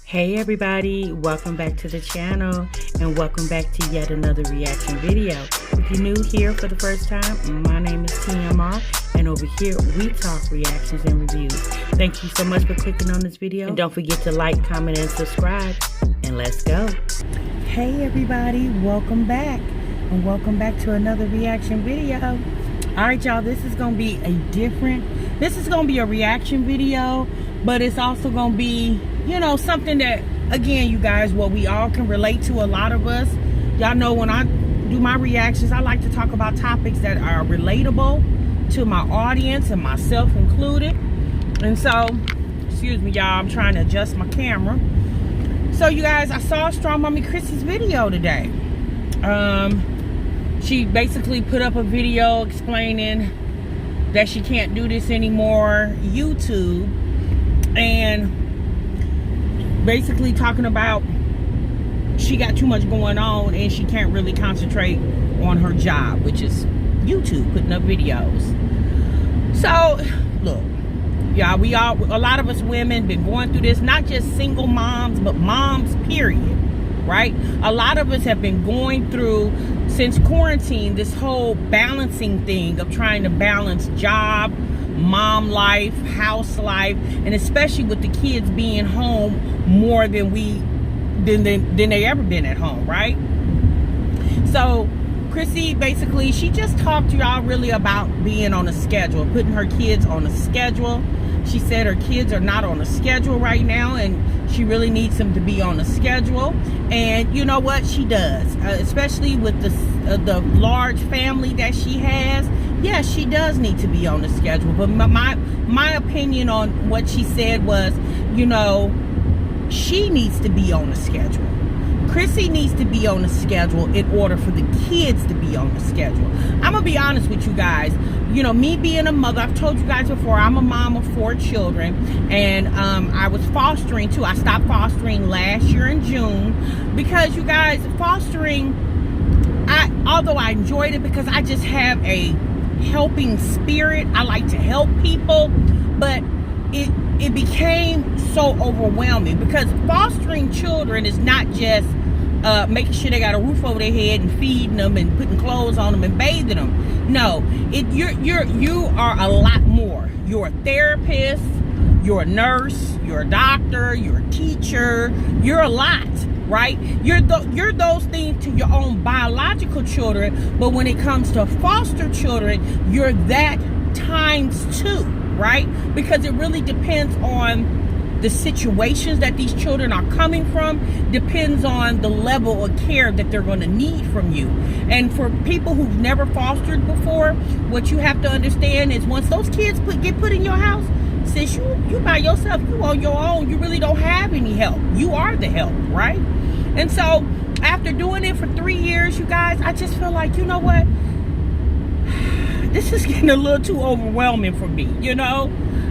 Hey everybody, welcome back to the channel and welcome back to yet another reaction video. If you're new here for the first time, my name is TMR and over here we talk reactions and reviews. Thank you so much for clicking on this video and don't forget to like, comment, and subscribe, and let's go. Hey everybody, welcome back and welcome back to another reaction video. Alright y'all, this is going to be a reaction video, but it's also going to be, you know, something that, again, you guys, what we all can relate to, a lot of us. Y'all know when I do my reactions, I like to talk about topics that are relatable to my audience and myself included. And so, excuse me, y'all, I'm trying to adjust my camera. So, you guys, I saw Strong Mommy Chrissy's video today. She basically put up a video explaining that she can't do this anymore, YouTube, and basically talking about she got too much going on and she can't really concentrate on her job, which is YouTube, putting up videos. So look, y'all, a lot of us women been going through this, not just single moms, but moms period, right? A lot of us have been going through, since quarantine, this whole balancing thing of trying to balance job, mom life, house life, and especially with the kids being home more than they ever been at home, right? So Chrissy, basically, she just talked to y'all really about being on a schedule, putting her kids on a schedule. She said her kids are not on a schedule right now and she really needs them to be on a schedule. And you know what? She does, especially with the large family that she has. Yes, she does need to be on the schedule. But my opinion on what she said was, you know, she needs to be on the schedule. Chrissy needs to be on the schedule in order for the kids to be on the schedule. I'm gonna be honest with you guys. You know, me being a mother, I've told you guys before, I'm a mom of 4 children, and I was fostering too. I stopped fostering last year in June because, you guys, fostering, although I enjoyed it because I just have a helping spirit, I like to help people, but it became so overwhelming because fostering children is not just making sure they got a roof over their head and feeding them and putting clothes on them and bathing them. No, you are a lot more. You're a therapist, you're a nurse, you're a doctor, you're a teacher, you're a lot, right? You're those things to your own biological children, but when it comes to foster children, you're that times 2, right? Because it really depends on the situations that these children are coming from, depends on the level of care that they're going to need from you. And for people who've never fostered before, what you have to understand is once those kids get put in your house, since you by yourself, you on your own, you really don't have any help. You are the help, right? And so after doing it for 3 years, you guys, I just feel like, you know what? This is getting a little too overwhelming for me, you know?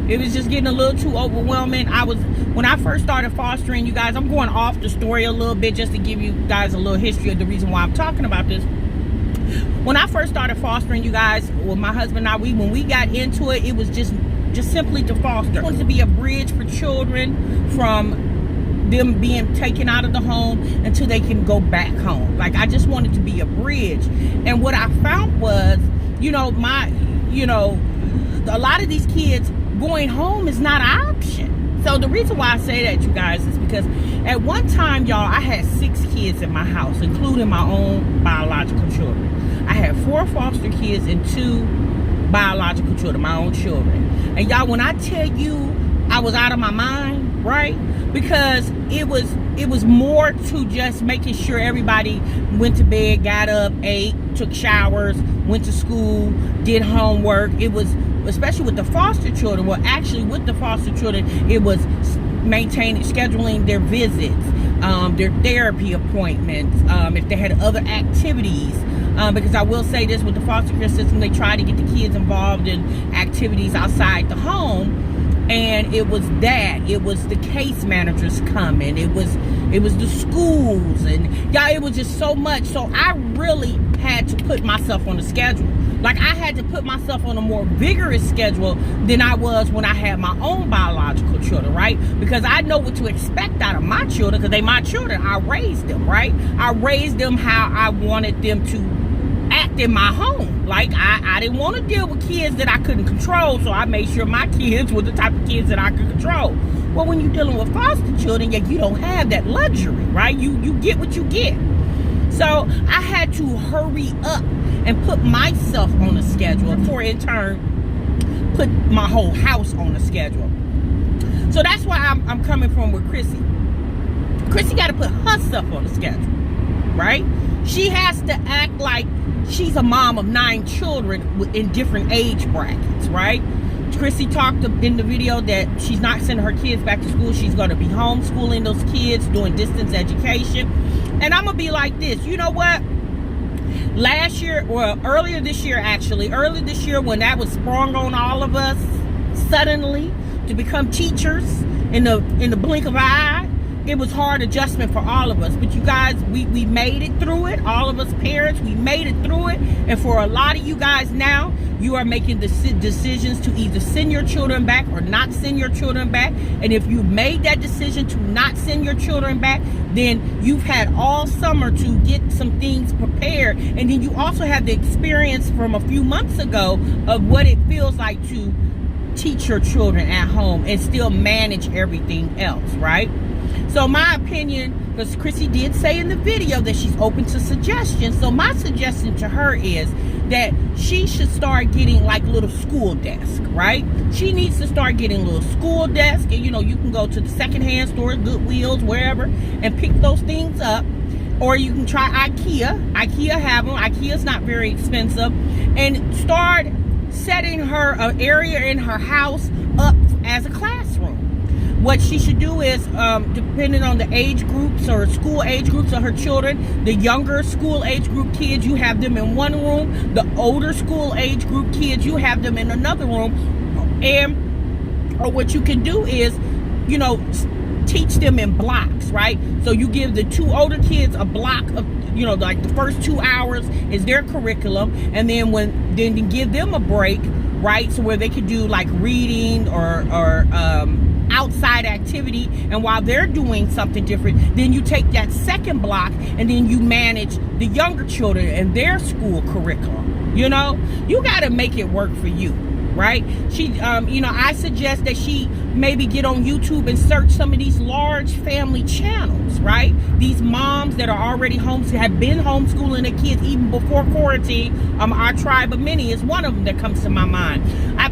It was just getting a little too overwhelming. When I first started fostering, you guys, I'm going off the story a little bit just to give you guys a little history of the reason why I'm talking about this. When I first started fostering, you guys, with my husband and I, when we got into it, it was just simply to foster. I wanted to be a bridge for children from them being taken out of the home until they can go back home. Like, I just wanted to be a bridge. And what I found was, you know, a lot of these kids going home is not an option. So the reason why I say that, you guys, is because at one time, y'all, I had 6 kids in my house, including my own biological children. I had 4 foster kids and 2 biological children, my own children. And y'all, when I tell you I was out of my mind, right? Because it was more to just making sure everybody went to bed, got up, ate, took showers, went to school, did homework. It was, especially with the foster children, well, actually with the foster children, it was scheduling their visits, their therapy appointments, if they had other activities. Because I will say this, with the foster care system, they try to get the kids involved in activities outside the home. And it was the case managers coming, it was the schools, and y'all, it was just so much. So I really had to put myself on the schedule Like, I had to put myself on a more vigorous schedule than I was when I had my own biological children, right? Because I know what to expect out of my children, because they my children. I raised them, right? I raised them how I wanted them to act in my home. Like, I didn't want to deal with kids that I couldn't control, so I made sure my kids were the type of kids that I could control. Well, when you're dealing with foster children, you don't have that luxury, right? You get what you get. So I had to hurry up and put myself on a schedule for, in turn, put my whole house on a schedule. So that's why I'm coming from with Chrissy. Chrissy got to put herself on a schedule, right? She has to act like she's a mom of 9 children in different age brackets, right? Chrissy talked in the video that she's not sending her kids back to school. She's going to be homeschooling those kids, doing distance education. And I'm going to be like this. You know what? Last year, or earlier this year, when that was sprung on all of us suddenly to become teachers in the blink of an eye, it was hard adjustment for all of us. But you guys, we made it through it. All of us parents, we made it through it. And for a lot of you guys now, you are making the decisions to either send your children back or not send your children back. And if you made that decision to not send your children back, then you've had all summer to get some things prepared. And then you also have the experience from a few months ago of what it feels like to teach your children at home and still manage everything else, right? So my opinion, because Chrissy did say in the video that she's open to suggestions. So my suggestion to her is that she should start getting like little school desks, right? She needs to start getting little school desks. And you know, you can go to the secondhand store, Goodwills, wherever, and pick those things up. Or you can try IKEA. IKEA have them. IKEA's not very expensive. And start setting her an area in her house up as a classroom. What she should do is, depending on the age groups or school age groups of her children, the younger school age group kids, you have them in one room. The older school age group kids, you have them in another room. Or what you can do is, you know, teach them in blocks, right? So you give the 2 older kids a block of, you know, like the first 2 hours is their curriculum, and then then give them a break, right? So where they could do like reading or outside activity, and while they're doing something different, then you take that second block and then you manage the younger children and their school curriculum. You know, you got to make it work for you, right? She, you know, I suggest that she maybe get on YouTube and search some of these large family channels, right? These moms that are already have been homeschooling their kids even before quarantine. Our Tribe of Many is one of them that comes to my mind.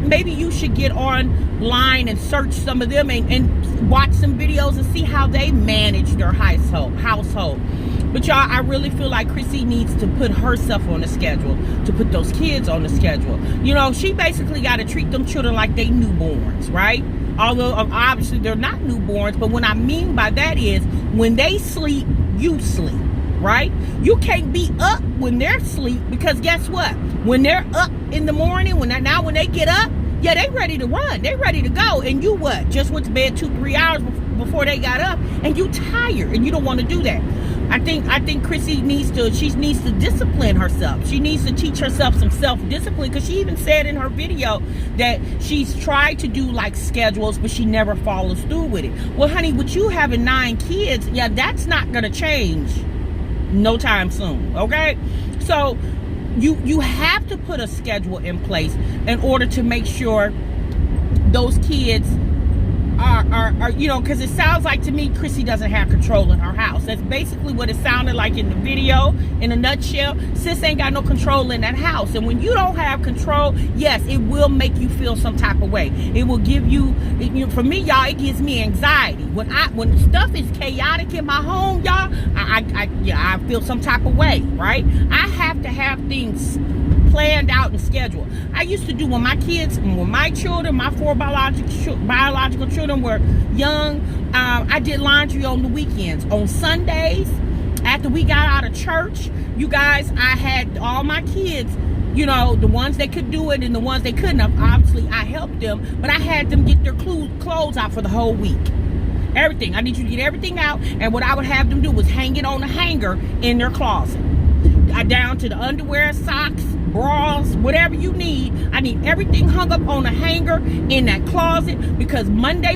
Maybe you should get online and search some of them and watch some videos and see how they manage their household. But y'all, I really feel like Chrissy needs to put herself on the schedule, to put those kids on the schedule. You know, she basically got to treat them children like they newborns, right? Although obviously they're not newborns, but what I mean by that is when they sleep, you sleep, right? You can't be up when they're asleep, because guess what? When they're up in the morning, when they get up, yeah, they ready to run, they ready to go, and you what? Just went to bed 2-3 hours before they got up, and you tired, and you don't want to do that. I think Chrissy needs to discipline herself. She needs to teach herself some self-discipline, because she even said in her video that she's tried to do like schedules, but she never follows through with it. Well, honey, with you having 9 kids, yeah, that's not gonna change no time soon, okay? So you have to put a schedule in place in order to make sure those kids are you know, because it sounds like to me Chrissy doesn't have control in her house. That's basically what it sounded like in the video. In a nutshell, sis ain't got no control in that house. And when you don't have control, yes, it will make you feel some type of way. It will give you, for me, y'all, it gives me anxiety. When stuff is chaotic in my home, y'all, I feel some type of way, right? I have to have things planned out and scheduled. I used to do when my 4 biological children were young, I did laundry on the weekends. On Sundays, after we got out of church, you guys, I had all my kids, you know, the ones that could do it and the ones they couldn't. Obviously, I helped them, but I had them get their clothes out for the whole week. Everything. I need you to get everything out, and what I would have them do was hang it on a hanger in their closet. Down to the underwear, socks, bras, whatever you need. I need everything hung up on a hanger in that closet, because Monday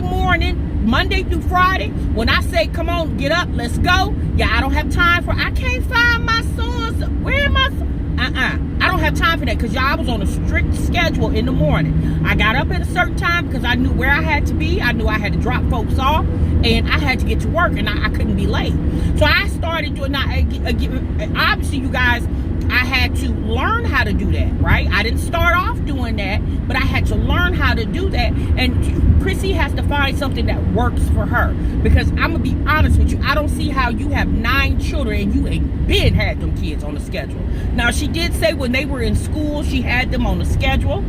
through Friday, when I say, come on, get up, let's go. Yeah, I don't have time for, I can't find my sons. Where am I? I don't have time for that, because y'all, I was on a strict schedule in the morning. I got up at a certain time because I knew where I had to be. I knew I had to drop folks off, and I had to get to work, and I couldn't be late. So I started doing, obviously, you guys, I had to learn how to do that, right? I didn't start off doing that, but I had to learn how to do that. And Chrissy has to find something that works for her, because I'm going to be honest with you, I don't see how you have 9 children and you ain't been had them kids on the schedule. Now, she did say when they were in school, she had them on the schedule.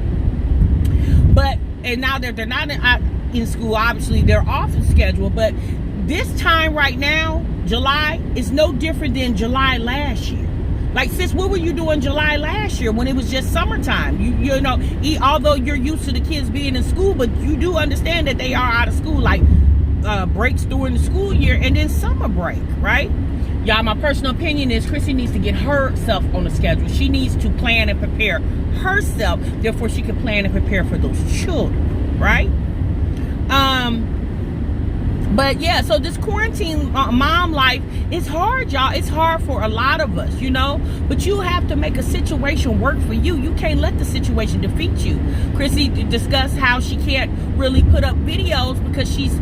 And now that they're not in school, obviously they're off the schedule. But this time right now, July, is no different than July last year. Like, sis, what were you doing July last year when it was just summertime? You know, although you're used to the kids being in school, but you do understand that they are out of school, like breaks during the school year and then summer break, right? Y'all, my personal opinion is Chrissy needs to get herself on the schedule. She needs to plan and prepare herself. Therefore, she can plan and prepare for those children, right? But yeah, so this quarantine mom life is hard, y'all. It's hard for a lot of us, you know. But you have to make a situation work for you. You can't let the situation defeat you. Chrissy discussed how she can't really put up videos because she's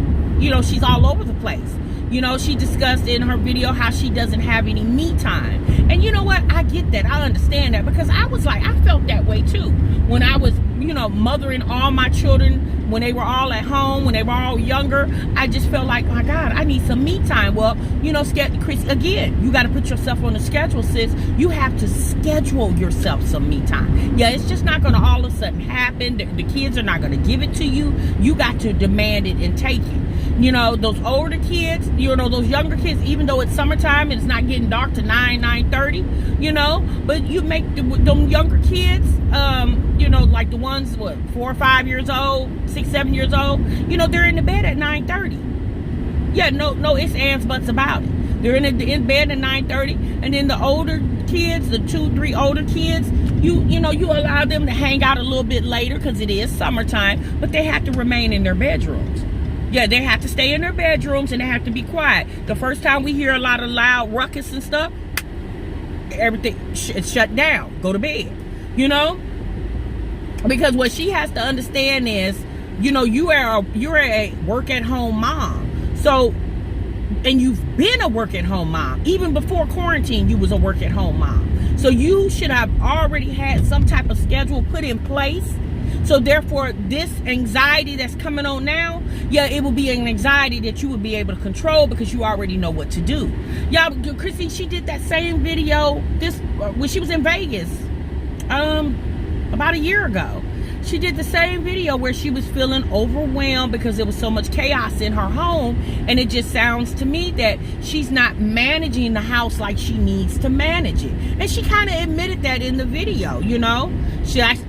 all over the place. You know, she discussed in her video how she doesn't have any me time. And you know what? I get that. I understand that, because I felt that way too. When I was, mothering all my children, when they were all at home, when they were all younger, I just felt like, oh my God, I need some me time. Well, Chris, again, you got to put yourself on the schedule, sis. You have to schedule yourself some me time. Yeah, it's just not going to all of a sudden happen. The kids are not going to give it to you. You got to demand it and take it. Those older kids, those younger kids, even though it's summertime and it's not getting dark to 9:30, but you make them younger kids, like the ones, 4 or 5 years old, 6, 7 years old, they're in the bed at 9:30. Yeah, no ifs, ands, buts about it. They're in bed at 9:30, and then the older kids, the 2, 3 older kids, you allow them to hang out a little bit later because it is summertime, but they have to remain in their bedrooms. Yeah, they have to stay in their bedrooms and they have to be quiet. The first time we hear a lot of loud ruckus and stuff, everything it's shut down. Go to bed. Because what she has to understand is, you're a work-at-home mom. So, and you've been a work-at-home mom. Even before quarantine, you was a work-at-home mom. So you should have already had some type of schedule put in place. So therefore, this anxiety that's coming on now, yeah, it will be an anxiety that you will be able to control because you already know what to do. Y'all, Chrissy, she did that same video when she was in Vegas about a year ago. She did the same video where she was feeling overwhelmed because there was so much chaos in her home, and it just sounds to me that she's not managing the house like she needs to manage it. And she kind of admitted that in the video,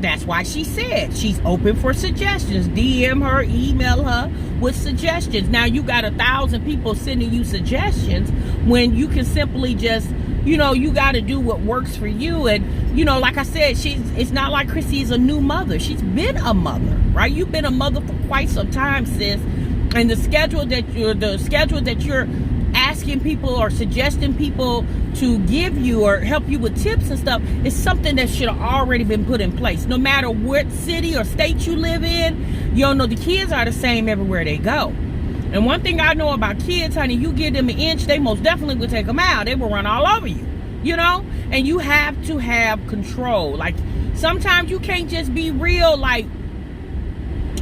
that's why she said she's open for suggestions. DM her, email her with suggestions. Now you got 1,000 people sending you suggestions when you can simply just, you got to do what works for you. And like I said, it's not like Chrissy is a new mother. She's been a mother, right? You've been a mother for quite some time, sis. And the schedule that you're asking people or suggesting people to give you or help you with tips and stuff is something that should have already been put in place. No matter what city or state you live in, the kids are the same everywhere they go. And one thing I know about kids, honey, you give them an inch, they most definitely will take them out. They will run all over you, and you have to have control. Like, sometimes you can't just be real, like,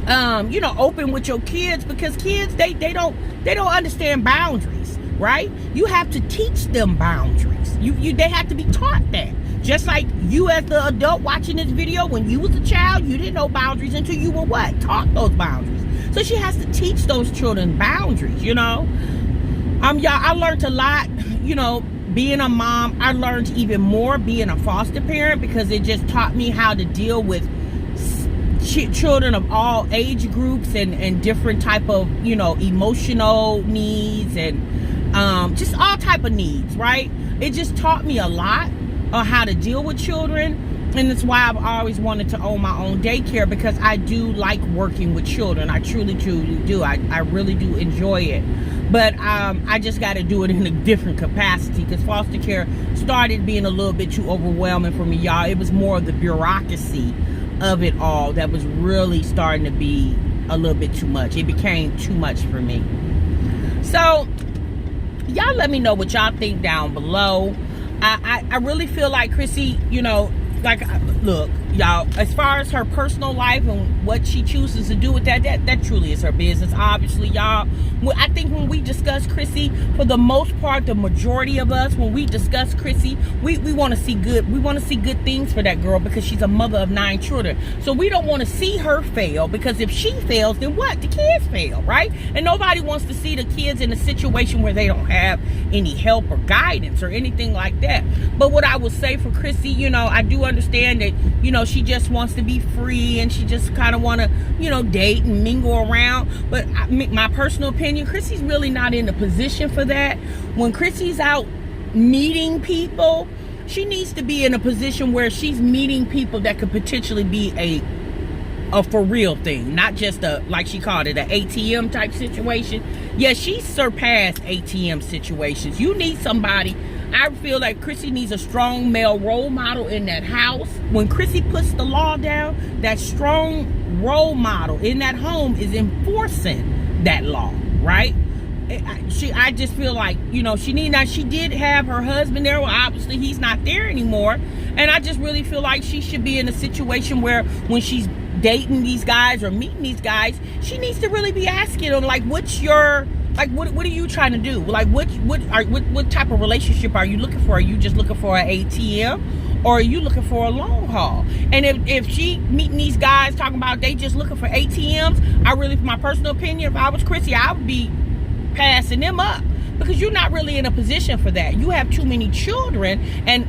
open with your kids, because kids, they don't understand boundaries, right? You have to teach them boundaries. They have to be taught that. Just like you as the adult watching this video, when you was a child, you didn't know boundaries until you were taught those boundaries. So she has to teach those children boundaries, y'all, I learned a lot, being a mom. I learned even more being a foster parent, because it just taught me how to deal with children of all age groups and different type of, emotional needs and just all type of needs, right? It just taught me a lot on how to deal with children. And that's why I've always wanted to own my own daycare, because I do like working with children. I truly do. I really do enjoy it. But I just got to do it in a different capacity, because foster care started being a little bit too overwhelming for me, y'all. It was more of the bureaucracy of it all that was really starting to be a little bit too much. It became too much for me. So y'all let me know what y'all think down below. I really feel like Chrissy, you know, like, look, y'all, as far as her personal life and what she chooses to do with that truly is her business. Obviously, y'all, I think when we discuss Chrissy, for the most part, the majority of us, when we discuss Chrissy, we want to see good. We want to see good things for that girl, because she's a mother of 9 children. So we don't want to see her fail, because if she fails, then what? The kids fail, right? And nobody wants to see the kids in a situation where they don't have any help or guidance or anything like that. But what I would say for Chrissy, you know, I do understand that, you know, she just wants to be free, and she just kind of want to, you know, date and mingle around. But my personal opinion, Chrissy's really not in a position for that. When Chrissy's out meeting people, she needs to be in a position where she's meeting people that could potentially be a for real thing, not just a, like she called it, an ATM type situation. Yeah, she surpassed ATM situations. You need somebody. I feel like Chrissy needs a strong male role model in that house. When Chrissy puts the law down, that strong role model in that home is enforcing that law, right? I just feel like, you know, she did have her husband there. Well, obviously he's not there anymore. And I just really feel like she should be in a situation where when she's dating these guys or meeting these guys, she needs to really be asking them, like, what's your, like, what are you trying to do? Like, what type of relationship are you looking for? Are you just looking for an ATM, or are you looking for a long haul? And if she meeting these guys talking about they just looking for ATMs, I really, for my personal opinion, if I was Chrissy, I would be passing them up, because you're not really in a position for that. You have too many children, and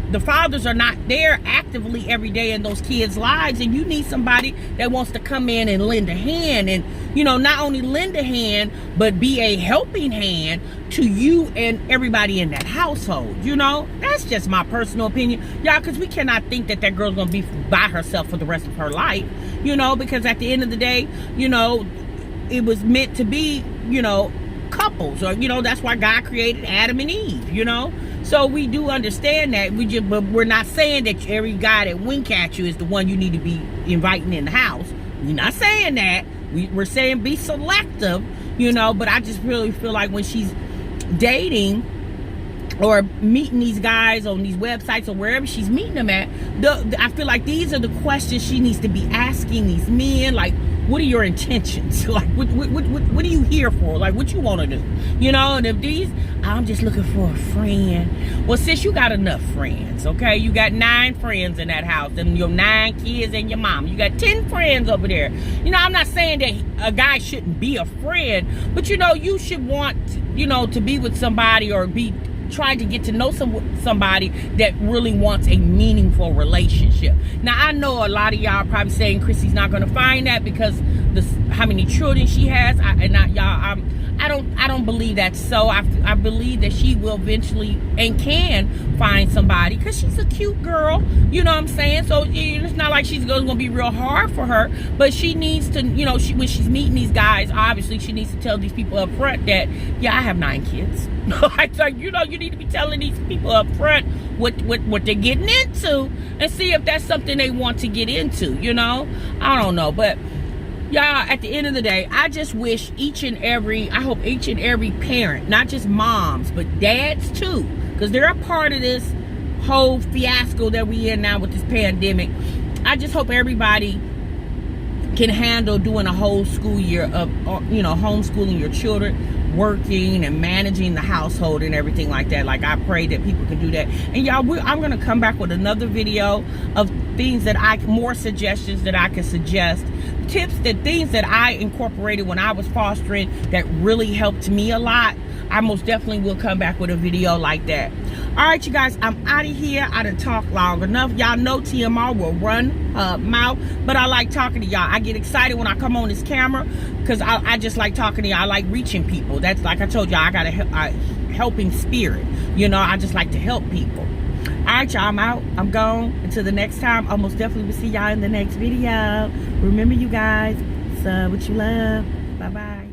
the fathers are not there actively every day in those kids' lives, and you need somebody that wants to come in and lend a hand, and, you know, not only lend a hand, but be a helping hand to you and everybody in that household. You know, that's just my personal opinion, y'all, because we cannot think that that girl's gonna be by herself for the rest of her life, you know, because at the end of the day, you know, it was meant to be, you know, couples, or, you know, that's why God created Adam and Eve, you know. So we do understand that. But we're not saying that every guy that wink at you is the one you need to be inviting in the house. We're not saying that. We're saying be selective, you know. But I just really feel like when she's dating or meeting these guys on these websites or wherever she's meeting them at, I feel like these are the questions she needs to be asking these men. Like, what are your intentions? Like, what are you here for? Like, what you want to do? You know, and if these, I'm just looking for a friend. Well, sis, you got enough friends, okay? You got 9 friends in that house, and your 9 kids and your mom. You got 10 friends over there. You know, I'm not saying that a guy shouldn't be a friend, but, you know, you should want, you know, to be with somebody or be trying to get to know somebody that really wants a meaningful relationship. Now, I know a lot of y'all probably saying Chrissy's not going to find that because how many children she has. I don't believe that's so. I believe that she will eventually and can find somebody, because she's a cute girl, you know what I'm saying? So it's not like she's going to be real hard for her, but she needs to, you know, when she's meeting these guys, obviously she needs to tell these people up front that, yeah, I have 9 kids. So, you know, you need to be telling these people up front what they're getting into, and see if that's something they want to get into, you know? I don't know, but y'all, at the end of the day, I just wish I hope each and every parent, not just moms, but dads too, because they're a part of this whole fiasco that we in now with this pandemic. I just hope everybody can handle doing a whole school year of, you know, homeschooling your children, working and managing the household and everything like that. Like, I pray that people can do that. And y'all, I'm going to come back with another video of things that more suggestions that I can suggest, tips, things that I incorporated when I was fostering that really helped me a lot. I most definitely will come back with a video like that. All right, you guys, I'm out of here. I done talked long enough. Y'all know TMR will run mouth, but I like talking to y'all. I get excited when I come on this camera because I just like talking to y'all. I like reaching people. That's, like I told y'all, I got a helping spirit. You know, I just like to help people. Alright, y'all, I'm out. I'm gone. Until the next time, I most definitely will see y'all in the next video. Remember, you guys, sub what you love. Bye-bye.